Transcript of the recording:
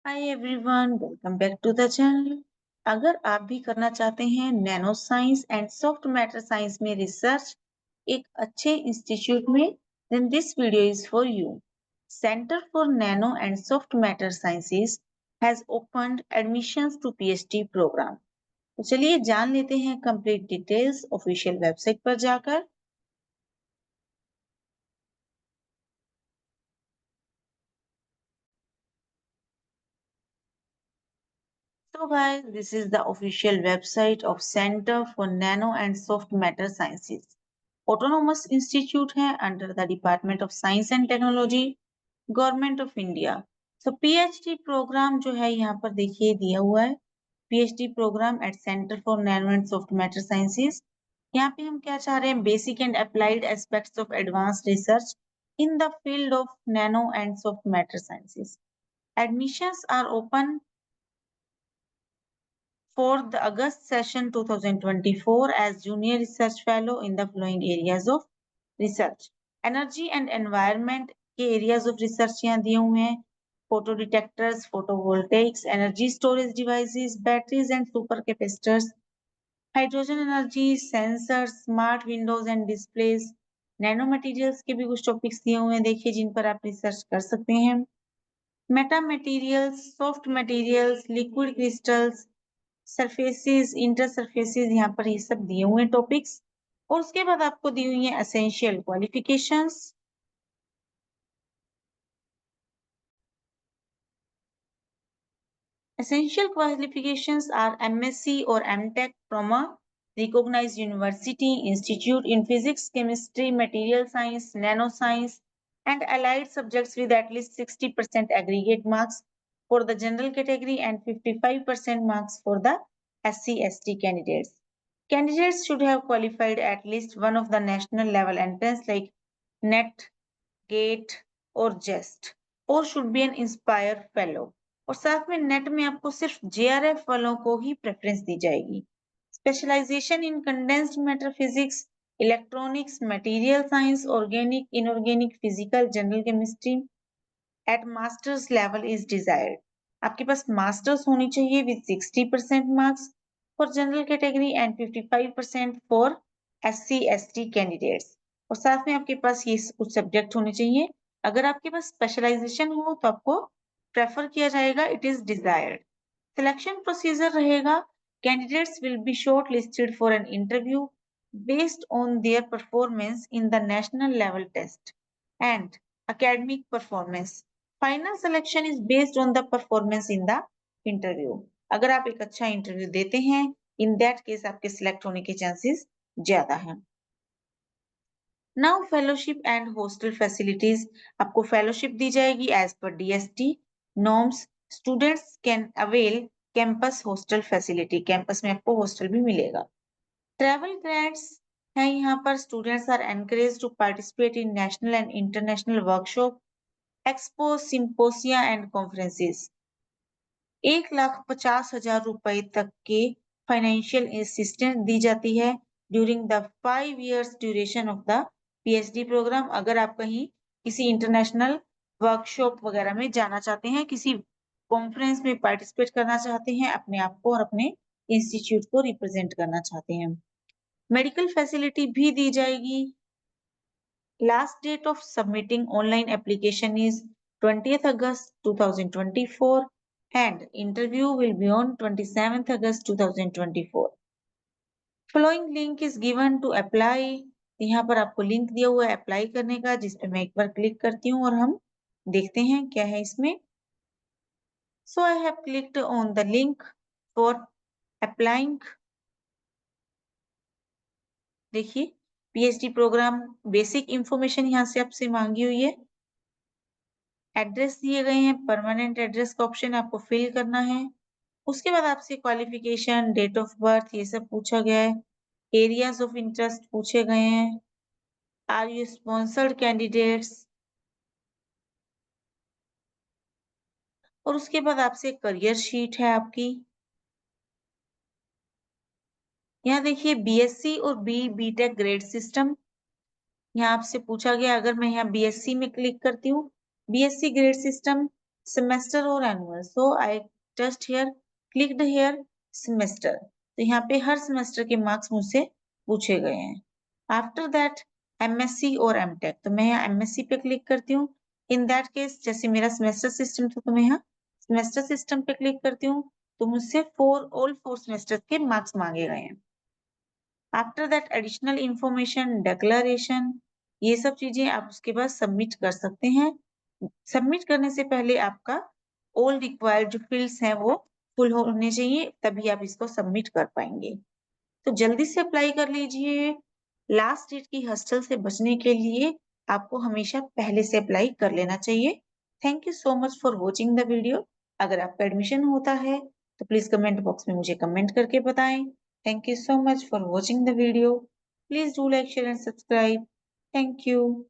Hi everyone, welcome back to the channel. अगर आप भी करना चाहते हैं nano science and soft matter science में रिसर्च एक अच्छे इंस्टीट्यूट में, then this video is for you. Centre for nano and soft matter sciences has opened admissions to PhD programme. तो चलिए जान लेते हैं कंप्लीट डिटेल्स ऑफिशियल वेबसाइट पर जाकर। So guys, this is the official website of Center for Nano and Soft Matter Sciences. Autonomous Institute है under the Department of Science and Technology, Government of India. So PhD program जो है यहाँ पर देखिए दिया हुआ है, PhD program at Center for Nano and Soft Matter Sciences. यहाँ पे हम क्या चाह रहे हैं, basic and applied aspects of advanced research in the field of nano and soft matter sciences. Admissions are open for the August session 2024 as Junior Research Fellow in the following areas of research. Energy and environment के areas of research यहाँ दिए हुए हैं, photo detectors, photovoltaics, energy storage devices, batteries and supercapacitors, hydrogen energy, sensors, smart windows and displays, nanomaterials के भी कुछ topics दिए हुए हैं, देखिए जिन पर आप रिसर्च कर सकते हैं। Meta materials, soft materials, liquid crystals, surfaces, inter surfaces, यहाँ पर ये सब दिए हुए हैं टॉपिक्स। और उसके बाद आपको दी हुई है essential qualifications. Essential qualifications are MSc or MTech from a recognized university, institute in physics, chemistry, material science, nanoscience, and allied subjects with at least 60% aggregate marks for the general category and 55% marks for the SC/ST candidates. Candidates should have qualified at least one of the national level entrance like NET, GATE, or JEST, or should be an Inspire Fellow. और साथ में net में आपको सिर्फ JRF वालों को ही preference दी जाएगी। Specialisation in condensed matter physics, electronics, material science, organic, inorganic, physical, general chemistry at masters level is desired. आपके पास मास्टर्स होनी चाहिए with 60% marks for general category and 55% for SC/ST candidates. और साथ में आपके पास ये कुछ सब्जेक्ट होने चाहिए। अगर आपके पास स्पेशलाइजेशन हो तो आपको प्रेफर किया जाएगा, it is desired. Selection procedure रहेगा, candidates will be short listed for an interview based on their performance in the national level test and academic performance. Final selection is based on the performance in the interview. अगर आप एक अच्छा interview देते हैं, in that case आपके select होने के chances ज्यादा हैं। Now fellowship and hostel facilities, आपको फेलोशिप दी जाएगी as per DST norms. Students can avail campus hostel facility, campus में आपको हॉस्टल भी मिलेगा। ट्रैवल ग्रांट्स है, यहाँ पर students are encourage to participate in national and international workshop, expo, symposia and conferences. 1,50,000 रुपए तक के फाइनेंशियल असिस्टेंस दी जाती है during the 5 years duration of the PhD programme. अगर आप कहीं किसी इंटरनेशनल वर्कशॉप वगैरह में जाना चाहते हैं, किसी कॉन्फ्रेंस में पार्टिसिपेट करना चाहते हैं, अपने आप को और अपने इंस्टीट्यूट को रिप्रेजेंट करना चाहते हैं, मेडिकल फैसिलिटी भी दी जाएगी। Last date of submitting online application is 20th August 2024 and interview will be on 27th August 2024. Following link is given to apply. यहाँ पर आपको लिंक दिया हुआ है अप्लाई करने का, जिस पे मैं एक बार क्लिक करती हूँ और हम देखते हैं क्या है इसमें। So I have clicked on the link for applying. देखिए PhD प्रोग्राम बेसिक इंफॉर्मेशन यहाँ से आपसे मांगी हुई है, एड्रेस दिए गए हैं, परमानेंट एड्रेस का ऑप्शन आपको फिल करना है। उसके बाद आपसे क्वालिफिकेशन, डेट ऑफ बर्थ, ये सब पूछा गया है। एरियाज ऑफ इंटरेस्ट पूछे गए हैं। आर यू स्पॉन्सर्ड कैंडिडेट्स, और उसके बाद आपसे करियर शीट है आपकी। यहाँ देखिए BSc और BTech ग्रेड सिस्टम, यहाँ आपसे पूछा गया। अगर मैं यहाँ BSc में क्लिक करती हूँ, BSc grade system semester or annual. So I just here clicked here semester. तो यहाँ पे हर semester के marks मुझसे पूछे गए हैं. After that MSc और MTech. तो मैं यहाँ MSc पे क्लिक करती हूँ. In that case जैसे मेरा semester system था तो मैं यहाँ semester system पे क्लिक करती हूँ. तो मुझसे all four semesters के marks मांगे गए हैं. After that additional information declaration ये सब चीजें आप उसके बाद सबमिट कर सकते हैं. सबमिट करने से पहले आपका ऑल रिक्वायर्ड जो फील्ड्स हैं वो फुल होने चाहिए, तभी आप इसको सबमिट कर पाएंगे. तो जल्दी से अप्लाई कर लीजिए. लास्ट डेट की हस्टल से बचने के लिए आपको हमेशा पहले से अप्लाई कर लेना चाहिए. Thank you so much for watching the video. अगर आपका एडमिशन होता है तो प्लीज कमेंट बॉक्स में मुझे कमेंट करके बताएं. Thank you so much for watching the video. Please do like, share and subscribe. Thank you.